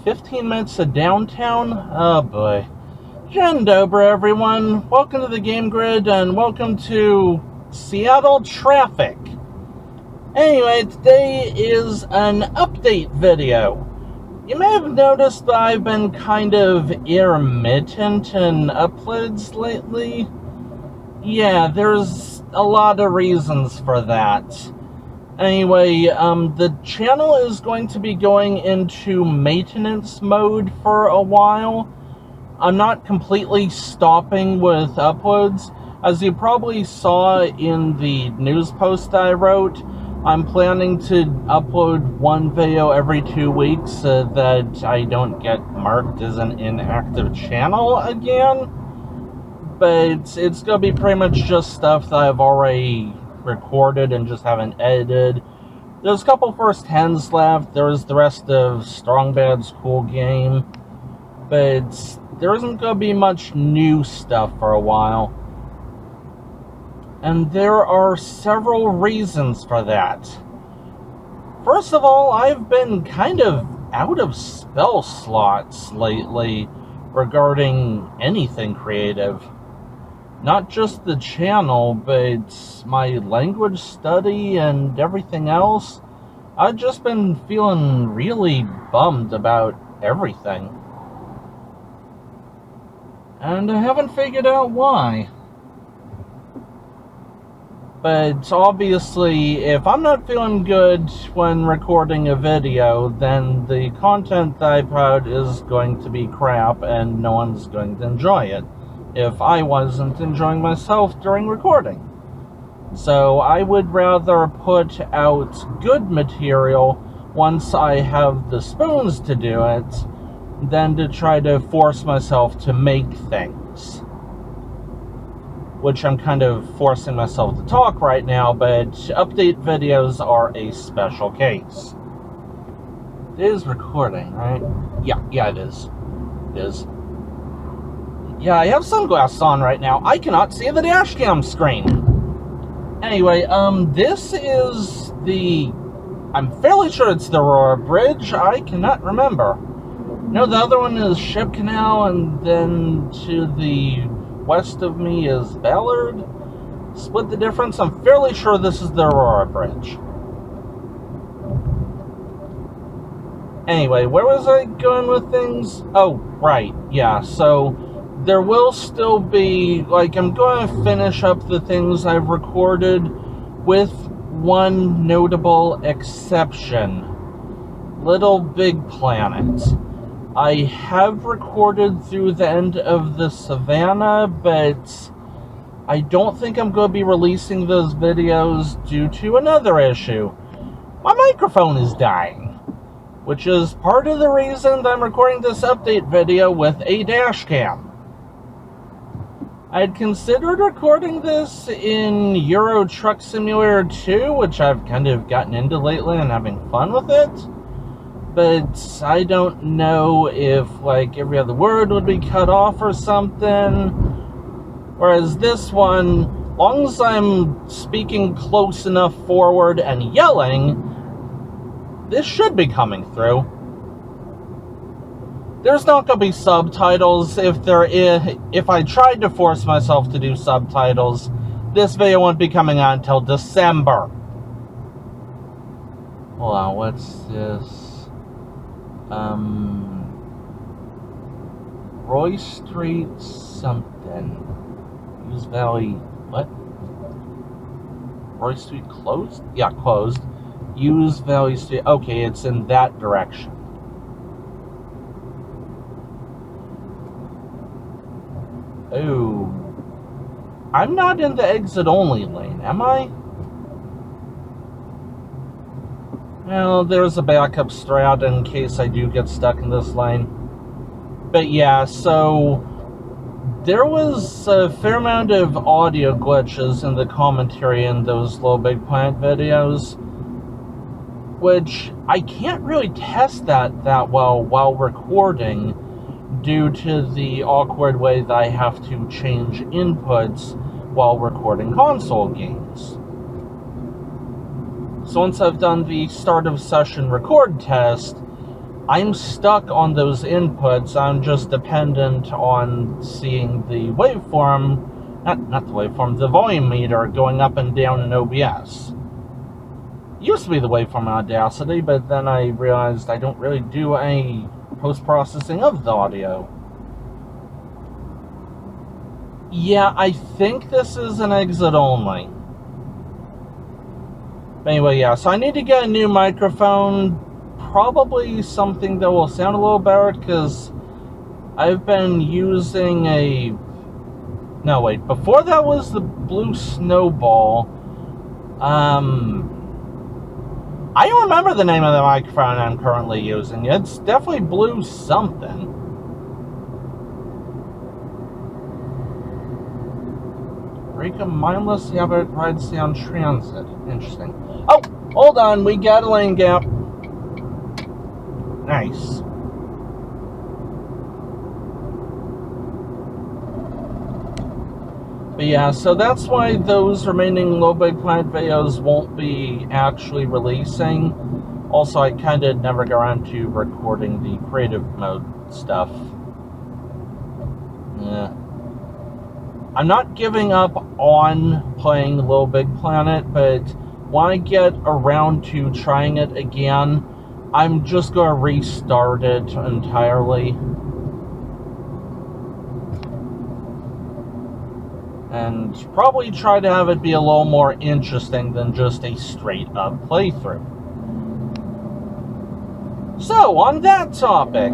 15 minutes to downtown? Oh boy. Dzień dobry, everyone. Welcome to the Game Grid and welcome to Seattle traffic. Anyway, today is an update video. You may have noticed that I've been kind of intermittent in uploads lately. Yeah, there's a lot of reasons for that. Anyway, the channel is going to be going into maintenance mode for a while. I'm not completely stopping with uploads. As you probably saw in the news post I wrote, I'm planning to upload one video every 2 weeks so that I don't get marked as an inactive channel again. But it's gonna be pretty much just stuff that I've already recorded and just haven't edited. There's a couple first hands left. There's the rest of Strong Bad's cool game, but there isn't going to be much new stuff for a while. And there are several reasons for that. First of all, I've been kind of out of spell slots lately regarding anything creative. Not just the channel, but my language study and everything else. I've just been feeling really bummed about everything. And I haven't figured out why. But obviously, if I'm not feeling good when recording a video, then the content that I put out is going to be crap and no one's going to enjoy it if I wasn't enjoying myself during recording. So I would rather put out good material once I have the spoons to do it than to try to force myself to make things. Which I'm kind of forcing myself to talk right now, but update videos are a special case. It is recording, right? Yeah, it is. It is. Yeah, I have sunglasses on right now. I cannot see the dash cam screen. Anyway, this is the... I'm fairly sure it's the Aurora Bridge. I cannot remember. No, the other one is Ship Canal, and then to the west of me is Ballard. Split the difference. I'm fairly sure this is the Aurora Bridge. Anyway, where was I going with things? Oh, right, yeah, so there will still be, like, I'm going to finish up the things I've recorded with one notable exception. Little Big Planet. I have recorded through the end of the Savannah, but I don't think I'm going to be releasing those videos due to another issue. My microphone is dying, which is part of the reason that I'm recording this update video with a dash cam. I had considered recording this in Euro Truck Simulator 2, which I've kind of gotten into lately and having fun with it. But I don't know if, like, every other word would be cut off or something. Whereas this one, as long as I'm speaking close enough forward and yelling, this should be coming through. There's not going to be subtitles. If I tried to force myself to do subtitles, this video won't be coming out until December. Hold on, what's this? Roy Street something. Hughes Valley, what? Roy Street closed? Yeah, closed. Hughes Valley Street, okay, it's in that direction. Oh, I'm not in the exit-only lane, am I? Well, there's a backup strat in case I do get stuck in this lane. But yeah, so there was a fair amount of audio glitches in the commentary in those Little Big Planet videos, which I can't really test that well while recording, due to the awkward way that I have to change inputs while recording console games. So once I've done the start of session record test, I'm stuck on those inputs. I'm just dependent on seeing the waveform, not the waveform, the volume meter going up and down in OBS. It used to be the waveform in Audacity, but then I realized I don't really do any post-processing of the audio. Yeah, I think this is an exit only. But anyway, yeah, so I need to get a new microphone. Probably something that will sound a little better, because I've been using a... No, wait, before that was the Blue Snowball. I don't remember the name of the microphone I'm currently using. It's definitely Blue something. Rika Mindless Habit Ride Sound Transit. Interesting. Oh, hold on, we got a lane gap. Nice. But yeah, so that's why those remaining Low Big Planet videos won't be actually releasing. Also, I kind of never got around to recording the creative mode stuff. Yeah. I'm not giving up on playing Little Big Planet, but when I get around to trying it again, I'm just going to restart it entirely. And probably try to have it be a little more interesting than just a straight-up playthrough. So, on that topic,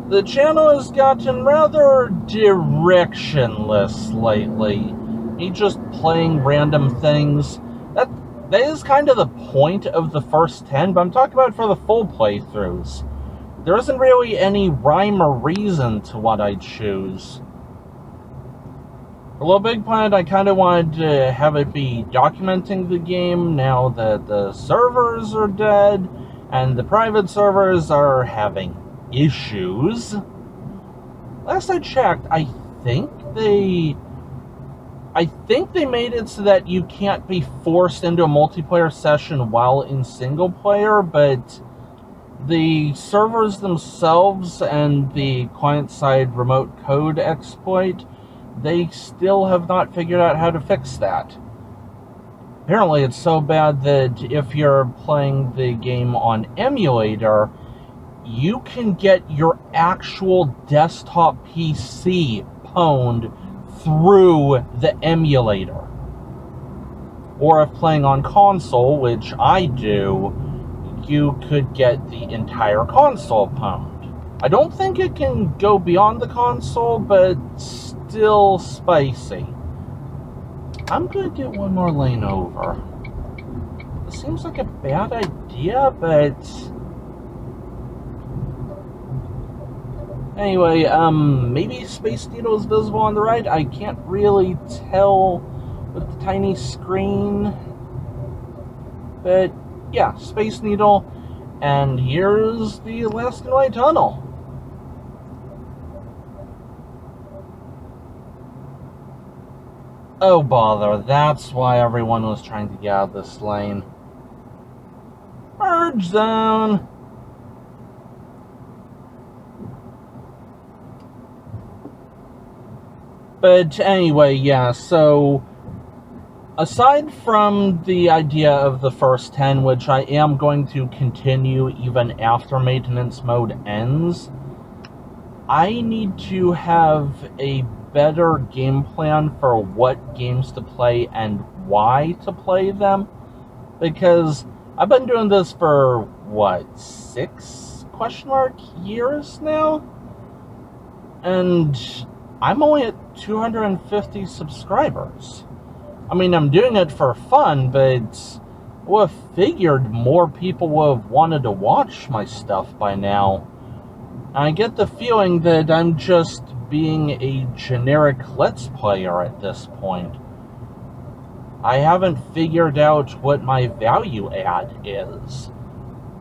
the channel has gotten rather directionless lately. Me just playing random things. That is kind of the point of the first 10, but I'm talking about for the full playthroughs. There isn't really any rhyme or reason to what I choose. For Little Big Planet, I kind of wanted to have it be documenting the game now that the servers are dead and the private servers are having issues. Last I checked, I think they made it so that you can't be forced into a multiplayer session while in single player, but the servers themselves and the client-side remote code exploit, they still have not figured out how to fix that. Apparently it's so bad that if you're playing the game on emulator, you can get your actual desktop PC pwned through the emulator. Or if playing on console, which I do, you could get the entire console pwned. I don't think it can go beyond the console, but still spicy. I'm gonna get one more lane over. It seems like a bad idea, but... Anyway, maybe Space Needle is visible on the right. I can't really tell with the tiny screen. But, yeah, Space Needle. And here's the Alaskan Way Tunnel. Oh, bother. That's why everyone was trying to get out of this lane. Merge zone. But anyway, yeah, so aside from the idea of the first 10, which I am going to continue even after maintenance mode ends, I need to have a better game plan for what games to play and why to play them, because I've been doing this for, what, 6 years now? And I'm only at 250 subscribers. I mean, I'm doing it for fun, but I would have figured more people would have wanted to watch my stuff by now. I get the feeling that I'm just being a generic Let's Player at this point. I haven't figured out what my value add is.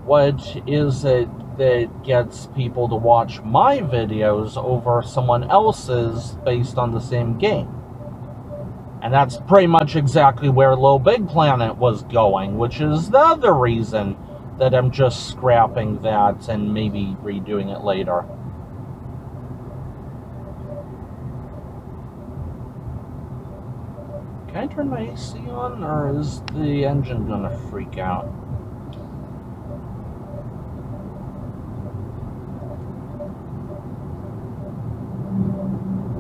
What is it that gets people to watch my videos over someone else's based on the same game? And that's pretty much exactly where Little Big Planet was going, which is the other reason that I'm just scrapping that and maybe redoing it later. Can I turn my AC on, or is the engine gonna freak out?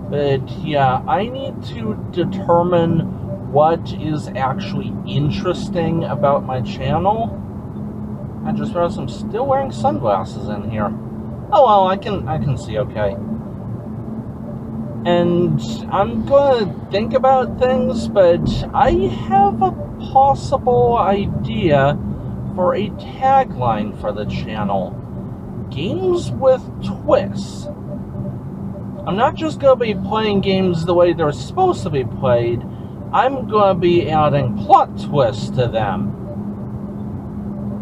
But yeah, I need to determine what is actually interesting about my channel. I just realized I'm still wearing sunglasses in here. Oh well, I can see okay. And I'm gonna think about things, but I have a possible idea for a tagline for the channel. Games with twists. I'm not just gonna be playing games the way they're supposed to be played. I'm gonna be adding plot twists to them.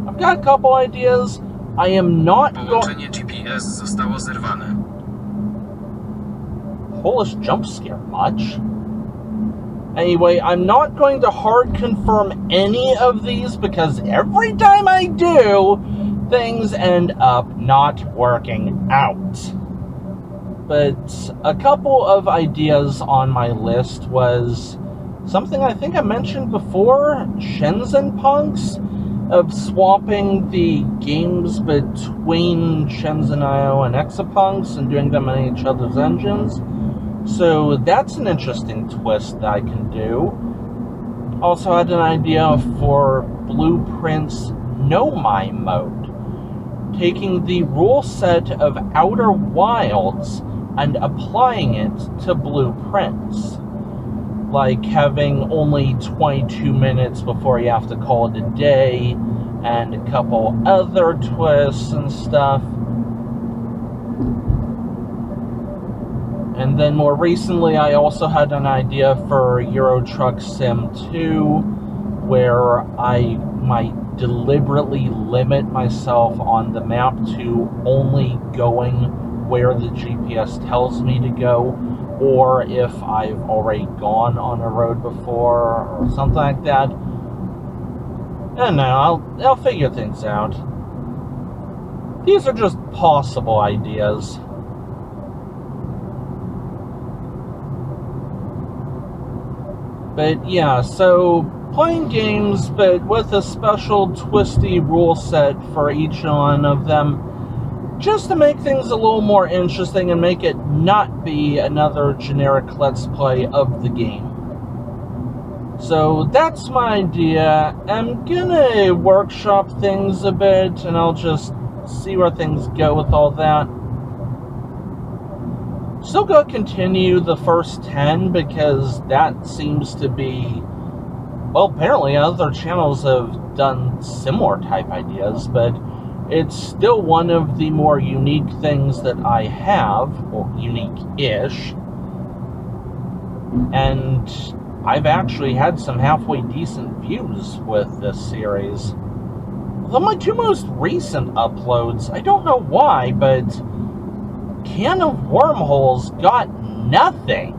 I've got a couple ideas. I am not going... GPS zostało zerwane. Polish jump scare much? Anyway, I'm not going to hard confirm any of these because every time I do, things end up not working out. But a couple of ideas on my list was something I think I mentioned before, Shenzhen Punks, of swapping the games between Shenzhen IO and Exapunks and doing them in each other's engines. So that's an interesting twist that I can do. Also had an idea for Blueprint's No Mime mode, taking the rule set of Outer Wilds and applying it to Blueprints. Like having only 22 minutes before you have to call it a day, and a couple other twists and stuff. And then more recently, I also had an idea for Euro Truck Sim 2, where I might deliberately limit myself on the map to only going where the GPS tells me to go, or if I've already gone on a road before, or something like that. And now I'll figure things out. These are just possible ideas. But yeah, so playing games, but with a special twisty rule set for each one of them, just to make things a little more interesting and make it not be another generic Let's Play of the game. So that's my idea. I'm gonna workshop things a bit, and I'll just see where things go with all that. Still gonna continue the first 10, because that seems to be... Well, apparently other channels have done similar type ideas, but it's still one of the more unique things that I have, or unique-ish, and I've actually had some halfway decent views with this series. Although my two most recent uploads, I don't know why, but Can of Wormholes got nothing,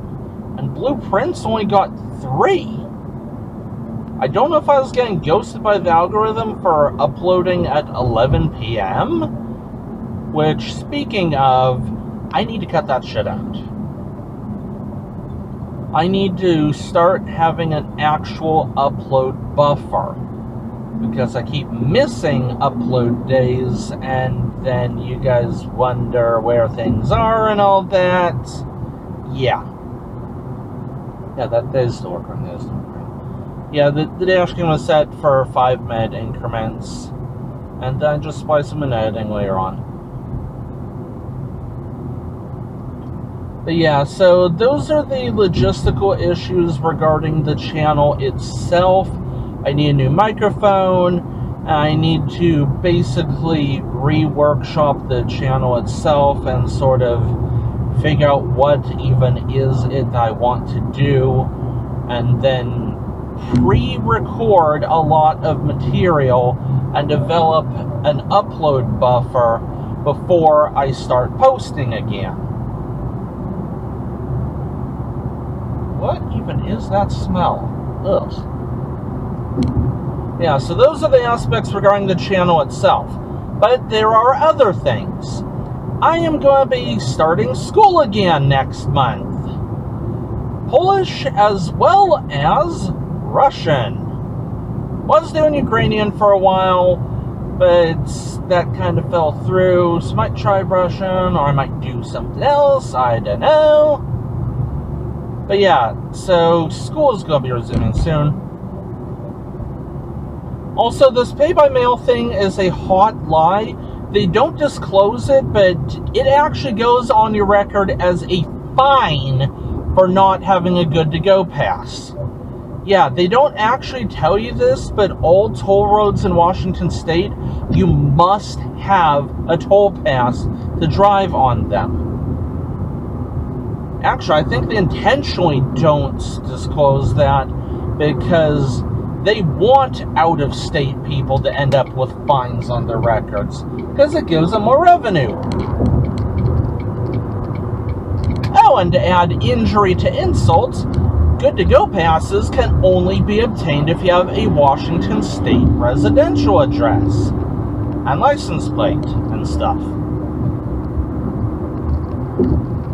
and Blueprints only got 3. I don't know if I was getting ghosted by the algorithm for uploading at 11 p.m. Which, speaking of, I need to cut that shit out. I need to start having an actual upload buffer, because I keep missing upload days, and then you guys wonder where things are and all that. Yeah. Yeah, that is still working. That is still working. Yeah, the dash cam was set for 5-minute increments, and then just splice them in editing later on. But yeah, so those are the logistical issues regarding the channel itself. I need a new microphone. I need to basically re-workshop the channel itself and sort of figure out what even is it I want to do, and then pre-record a lot of material and develop an upload buffer before I start posting again. What even is that smell? Ugh. Yeah, so those are the aspects regarding the channel itself. But there are other things. I am going to be starting school again next month. Polish as well as Russian. Was doing Ukrainian for a while, but that kind of fell through. So I might try Russian, or I might do something else. I don't know. But yeah, so school is going to be resuming soon. Also, this pay-by-mail thing is a hot lie. They don't disclose it, but it actually goes on your record as a fine for not having a good-to-go pass. Yeah, they don't actually tell you this, but all toll roads in Washington State, you must have a toll pass to drive on them. Actually, I think they intentionally don't disclose that because they want out-of-state people to end up with fines on their records because it gives them more revenue. Oh, and to add injury to insult, good-to-go passes can only be obtained if you have a Washington State residential address and license plate and stuff.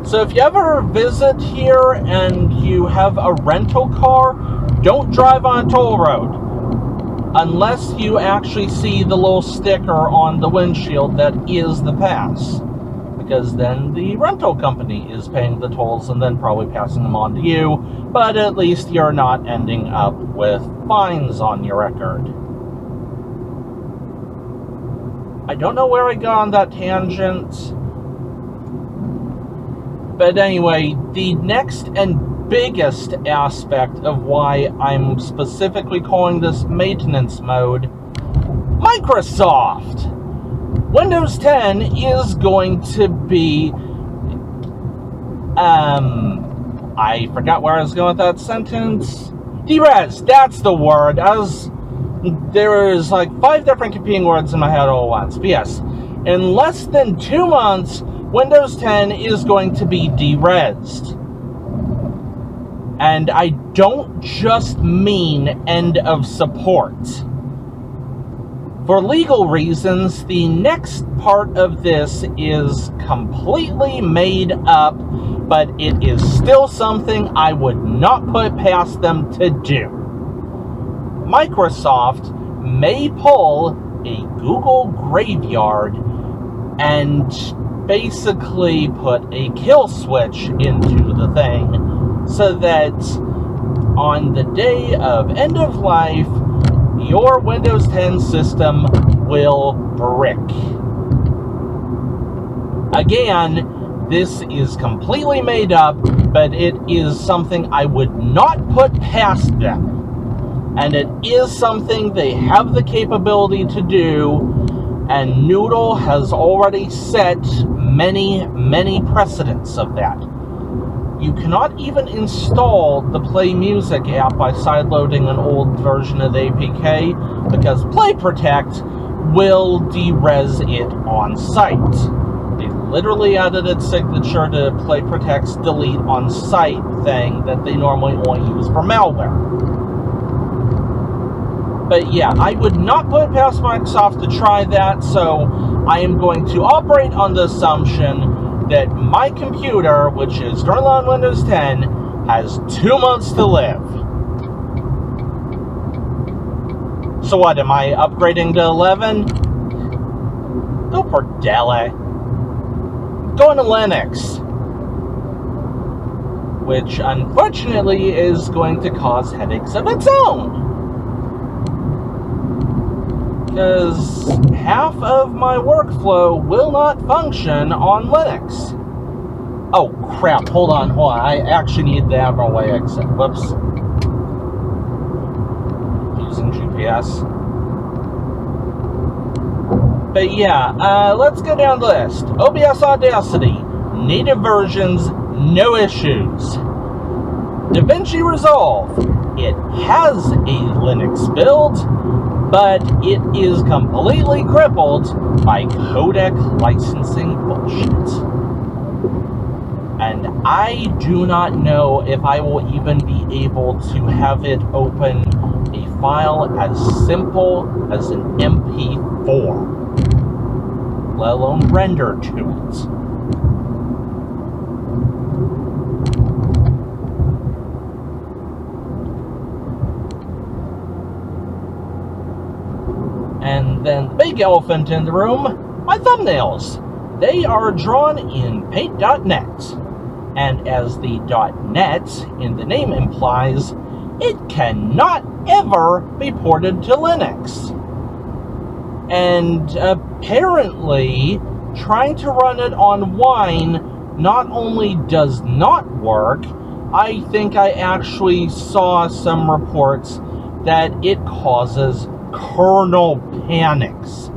So if you ever visit here and you have a rental car, don't drive on a toll road unless you actually see the little sticker on the windshield that is the pass, because then the rental company is paying the tolls and then probably passing them on to you, but at least you're not ending up with fines on your record. I don't know where I got on that tangent, but anyway, the next and biggest aspect of why I'm specifically calling this maintenance mode, Microsoft. Windows 10 is going to be, I forgot where I was going with that sentence. Derez, that's the word. There is like 5 different competing words in my head all at once. But yes, in less than 2 months, Windows 10 is going to be derezzed. And I don't just mean end of support. For legal reasons, the next part of this is completely made up, but it is still something I would not put past them to do. Microsoft may pull a Google graveyard and basically put a kill switch into the thing so that on the day of end of life, your Windows 10 system will brick. Again, this is completely made up, but it is something I would not put past them. And it is something they have the capability to do, and Noodle has already set many, many precedents of that. You cannot even install the Play Music app by sideloading an old version of the APK because Play Protect will derez it on site. They literally added its signature to Play Protect's delete on site thing that they normally only use for malware. But yeah, I would not put it past Microsoft to try that, so I am going to operate on the assumption that my computer, which is currently on Windows 10, has 2 months to live. So what, am I upgrading to 11? Go for Dele. Going to Linux. Which, unfortunately, is going to cause headaches of its own. Because half of my workflow will not function on Linux. Oh crap, hold on, I actually need the Admiral Way exit. Whoops. Using GPS. But yeah, let's go down the list. OBS Audacity, native versions, no issues. DaVinci Resolve, it has a Linux build, but it is completely crippled by codec licensing bullshit. And I do not know if I will even be able to have it open a file as simple as an MP4, let alone render to it. And then the big elephant in the room, my thumbnails. They are drawn in paint.net. And as the .net in the name implies, it cannot ever be ported to Linux. And apparently, trying to run it on Wine not only does not work, I think I actually saw some reports that it causes kernel panics.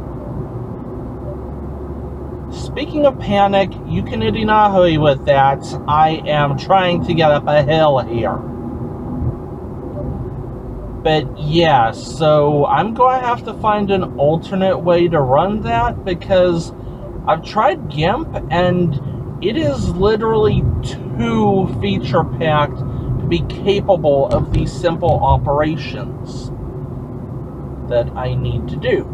Speaking of panic, you can idinahui with that. I am trying to get up a hill here. But yeah, so I'm going to have to find an alternate way to run that, because I've tried GIMP and it is literally too feature-packed to be capable of these simple operations that I need to do.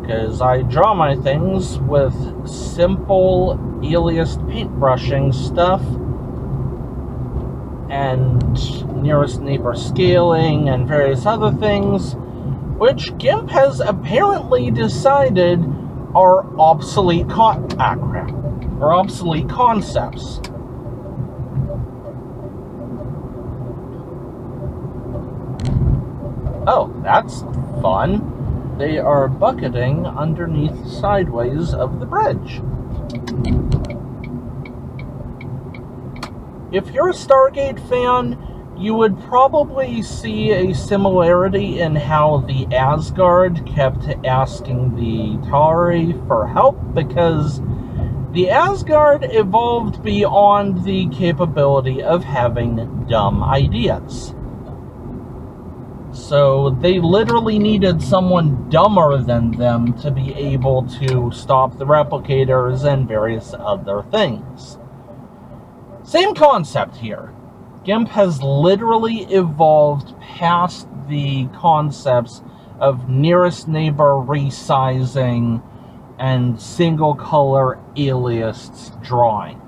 Because I draw my things with simple aliased paintbrushing stuff and nearest neighbor scaling and various other things, which GIMP has apparently decided are obsolete obsolete concepts. Oh, that's fun. They are bucketing underneath sideways of the bridge. If you're a Stargate fan, you would probably see a similarity in how the Asgard kept asking the Tari for help, because the Asgard evolved beyond the capability of having dumb ideas. So they literally needed someone dumber than them to be able to stop the replicators and various other things. Same concept here. GIMP has literally evolved past the concepts of nearest neighbor resizing and single color aliases drawing.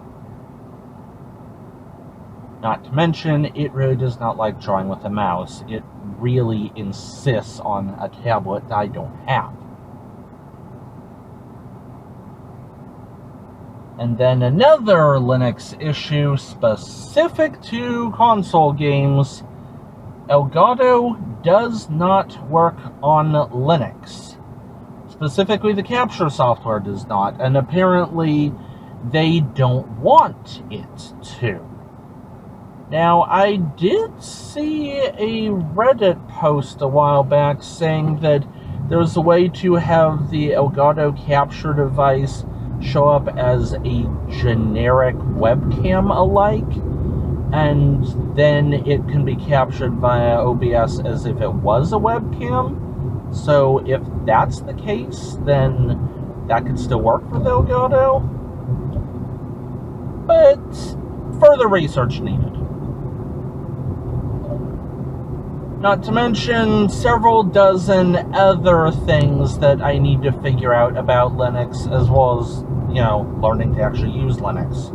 Not to mention, it really does not like drawing with a mouse. It really insists on a tablet that I don't have. And then another Linux issue specific to console games: Elgato does not work on Linux. Specifically, the capture software does not, and apparently they don't want it to. Now, I did see a Reddit post a while back saying that there's a way to have the Elgato capture device show up as a generic webcam alike, and then it can be captured via OBS as if it was a webcam. So if that's the case, then that could still work for the Elgato. But further research needed. Not to mention several dozen other things that I need to figure out about Linux, as well as, learning to actually use Linux.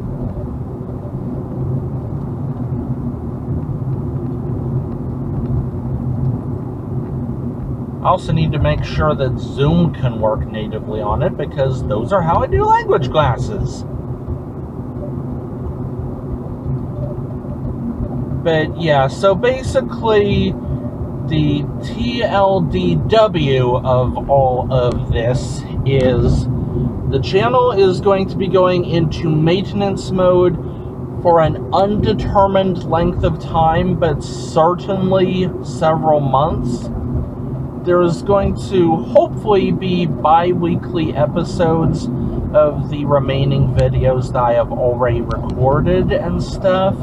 I also need to make sure that Zoom can work natively on it, because those are how I do language classes. But yeah, so basically, the TLDW of all of this is the channel is going to be going into maintenance mode for an undetermined length of time, but certainly several months. There is going to hopefully be bi-weekly episodes of the remaining videos that I have already recorded and stuff.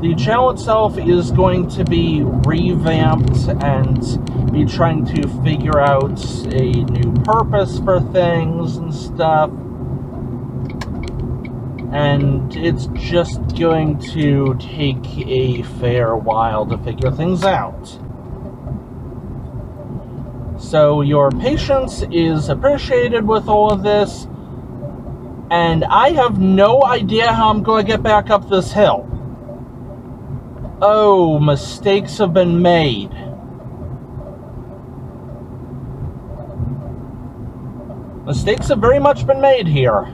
The channel itself is going to be revamped and be trying to figure out a new purpose for things and stuff. And it's just going to take a fair while to figure things out. So your patience is appreciated with all of this, and I have no idea how I'm going to get back up this hill. Oh, mistakes have been made. Mistakes have very much been made here.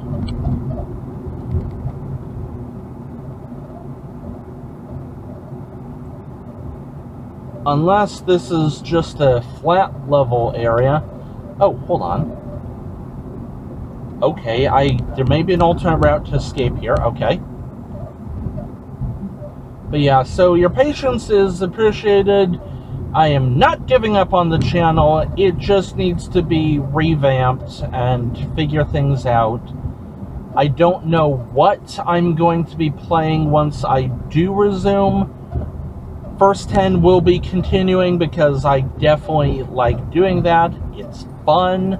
Unless this is just a flat level area. Oh, hold on. Okay, there may be an alternate route to escape here. Okay. But yeah, so your patience is appreciated. I am not giving up on the channel. It just needs to be revamped and figure things out. I don't know what I'm going to be playing once I do resume. First 10 will be continuing because I definitely like doing that. It's fun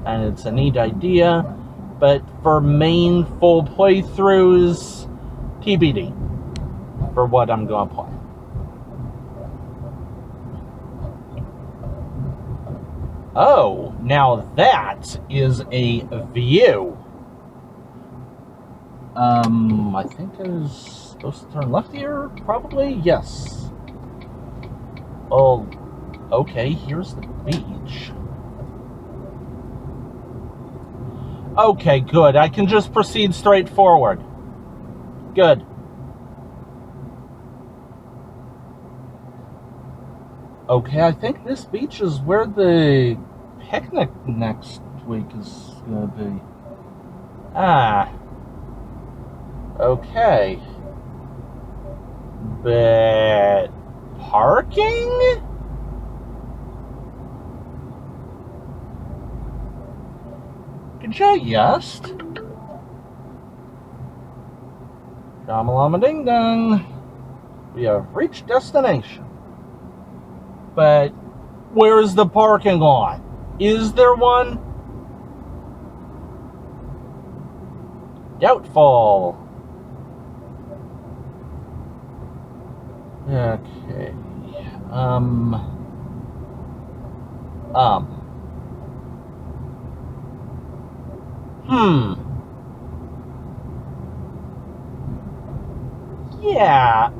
and it's a neat idea. But for main full playthroughs, TBD for what I'm going to play. Oh, now that is a view. I think I was supposed to turn left here, probably? Yes. Oh, okay, here's the beach. Okay, good. I can just proceed straight forward. Good. Okay, I think this beach is where the picnic next week is going to be. Ah. Okay. But parking? Could you just? Shamalama ding dong. We have reached destination. But where is the parking lot? Is there one? Doubtful. Okay. Yeah,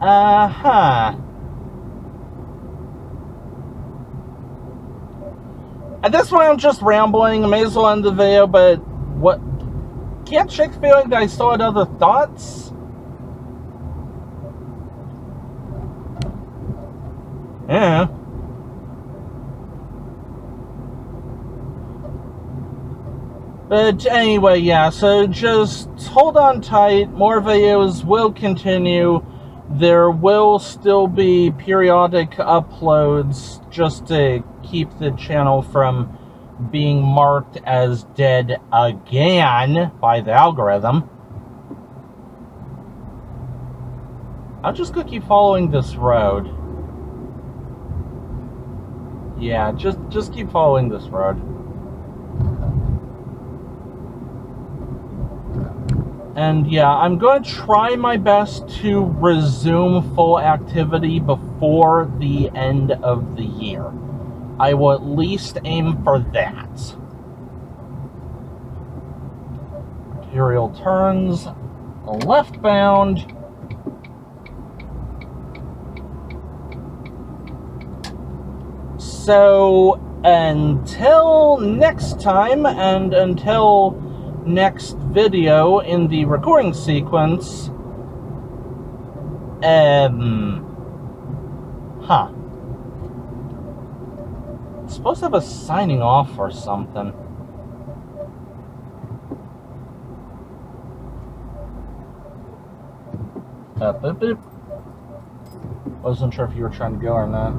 At this point, I'm just rambling. I may as well end the video, but what? Can't shake the feeling that I still had other thoughts. Yeah. But anyway, yeah, so just hold on tight. More videos will continue. There will still be periodic uploads just to keep the channel from being marked as dead again by the algorithm. I'm just gonna keep following this road. Yeah, just keep following this road. And yeah, I'm going to try my best to resume full activity before the end of the year. I will at least aim for that. Arterial turns, left bound. So until next time, and until next video in the recording sequence, It's supposed to have a signing off or something. Boop, boop. Wasn't sure if you were trying to go or not.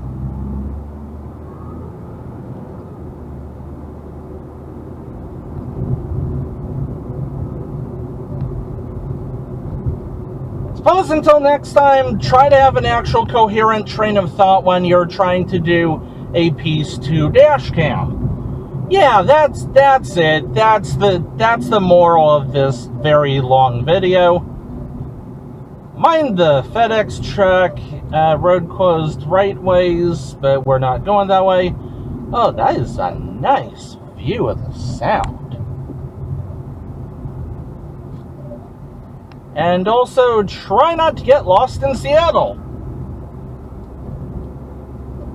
Suppose until next time, try to have an actual coherent train of thought when you're trying to do a piece to dashcam. Yeah, that's it. That's the moral of this very long video. Mind the FedEx truck. Road closed right ways, but we're not going that way. Oh, that is a nice view of the sound. And also, try not to get lost in Seattle.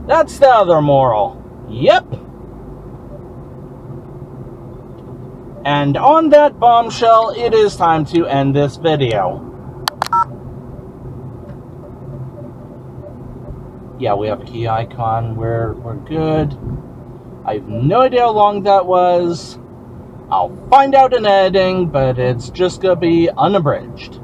That's the other moral. Yep. And on that bombshell, it is time to end this video. Yeah, we have a key icon. We're good. I have no idea how long that was. I'll find out in editing, but it's just gonna be unabridged.